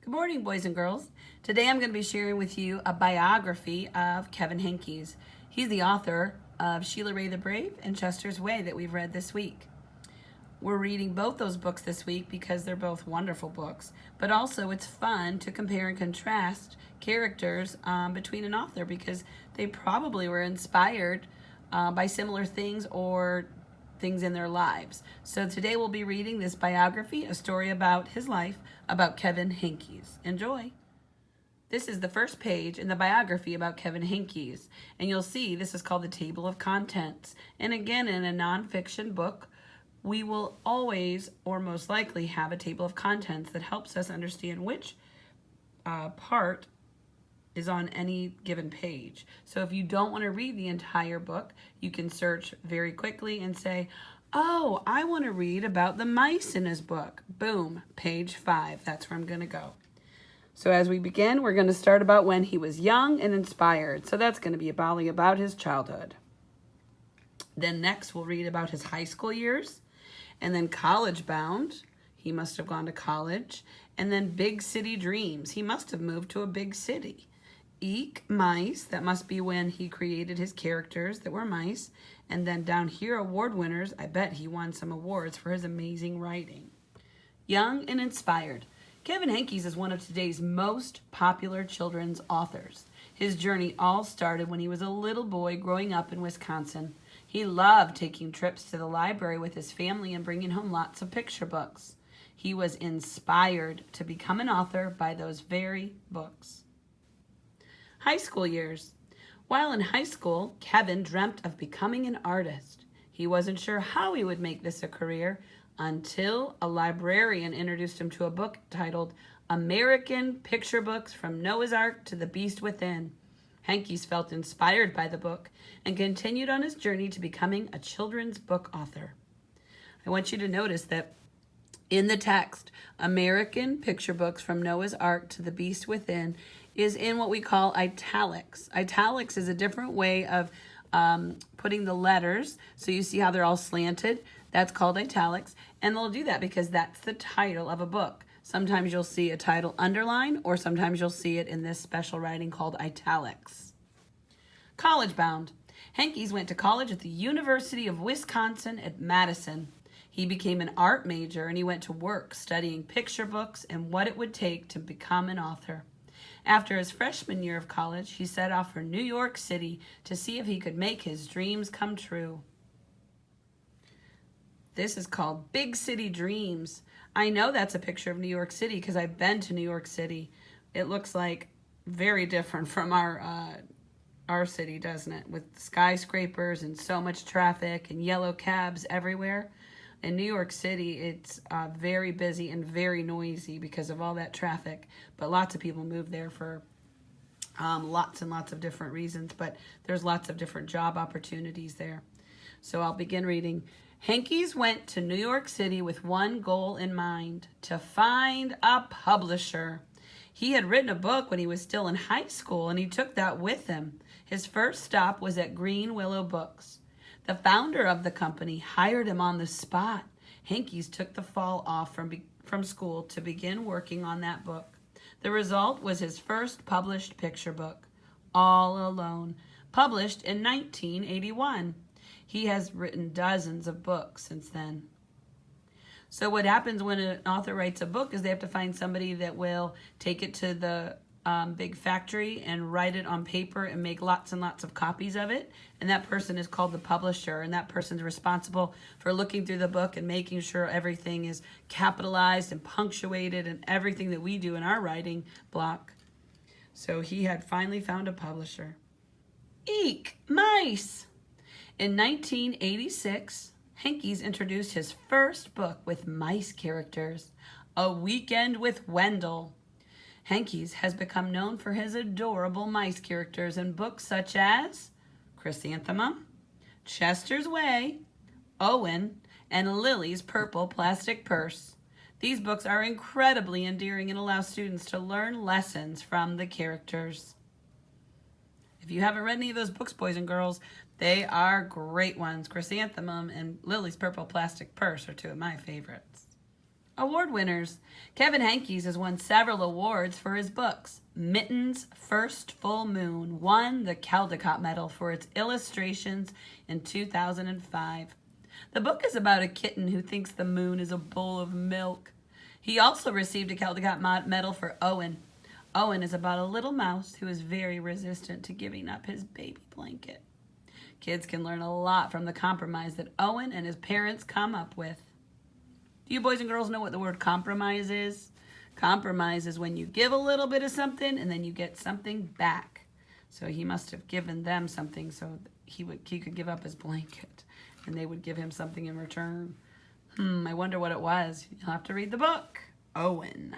Good morning, boys and girls. Today I'm going to be sharing with you a biography of Kevin Henkes. He's the author of Sheila Ray the Brave and Chester's Way that we've read this week. We're reading both those books this week because they're both wonderful books, but also it's fun to compare and contrast characters between an author because they probably were inspired by similar things or things in their lives. So today we'll be reading this biography, a story about his life, about Kevin Henkes. Enjoy. This is the first page in the biography about Kevin Henkes, and you'll see this is called the Table of Contents. And again, in a nonfiction book, we will always or most likely have a table of contents that helps us understand which part is on any given page. So if you don't want to read the entire book, you can search very quickly and say, oh, I want to read about the mice in his book. Boom, page 5. That's where I'm going to go. So as we begin, we're going to start about when he was young and inspired. So that's going to be about his childhood. Then next we'll read about his high school years, and then college bound. He must have gone to college. And then big city dreams. He must have moved to a big city. Eek, mice, that must be when he created his characters that were mice. And then down here, award winners. I bet he won some awards for his amazing writing. Young and inspired. Kevin Henkes is one of today's most popular children's authors. His journey all started when he was a little boy growing up in Wisconsin. He loved taking trips to the library with his family and bringing home lots of picture books. He was inspired to become an author by those very books. High school years. While in high school, Kevin dreamt of becoming an artist. He wasn't sure how he would make this a career until a librarian introduced him to a book titled American Picture Books from Noah's Ark to the Beast Within. Henkes felt inspired by the book and continued on his journey to becoming a children's book author. I want you to notice that in the text, American Picture Books from Noah's Ark to the Beast Within is in what we call italics. Italics is a different way of putting the letters. So you see how they're all slanted? That's called italics. And they'll do that because that's the title of a book. Sometimes you'll see a title underlined, or sometimes you'll see it in this special writing called italics. College bound. Henkes went to college at the University of Wisconsin at Madison. He became an art major and he went to work studying picture books and what it would take to become an author. After his freshman year of college, he set off for New York City to see if he could make his dreams come true. This is called Big City Dreams. I know that's a picture of New York City because I've been to New York City. It looks like very different from our city, doesn't it? With skyscrapers and so much traffic and yellow cabs everywhere. In New York City, it's very busy and very noisy because of all that traffic. But lots of people move there for lots and lots of different reasons. But there's lots of different job opportunities there. So I'll begin reading. Henkes went to New York City with one goal in mind, to find a publisher. He had written a book when he was still in high school, and he took that with him. His first stop was at Green Willow Books. The founder of the company hired him on the spot. Henkes took the fall off from school to begin working on that book. The result was his first published picture book, All Alone, published in 1981. He has written dozens of books since then. So what happens when an author writes a book is they have to find somebody that will take it to the big factory and write it on paper and make lots and lots of copies of it. And that person is called the publisher, and that person's responsible for looking through the book and making sure everything is capitalized and punctuated and everything that we do in our writing block. So he had finally found a publisher. Eek, mice! In 1986, Henkes introduced his first book with mice characters, A Weekend with Wendell. Henkes has become known for his adorable mice characters in books such as Chrysanthemum, Chester's Way, Owen, and Lily's Purple Plastic Purse. These books are incredibly endearing and allow students to learn lessons from the characters. If you haven't read any of those books, boys and girls, they are great ones. Chrysanthemum and Lily's Purple Plastic Purse are two of my favorites. award winners. Kevin Henkes has won several awards for his books. Mitten's First Full Moon won the Caldecott Medal for its illustrations in 2005. The book is about a kitten who thinks the moon is a bowl of milk. He also received a Caldecott Medal for Owen. Owen is about a little mouse who is very resistant to giving up his baby blanket. Kids can learn a lot from the compromise that Owen and his parents come up with. Do you boys and girls know what the word compromise is? Compromise is when you give a little bit of something and then you get something back. So he must have given them something so he could give up his blanket and they would give him something in return. I wonder what it was. You'll have to read the book. Owen.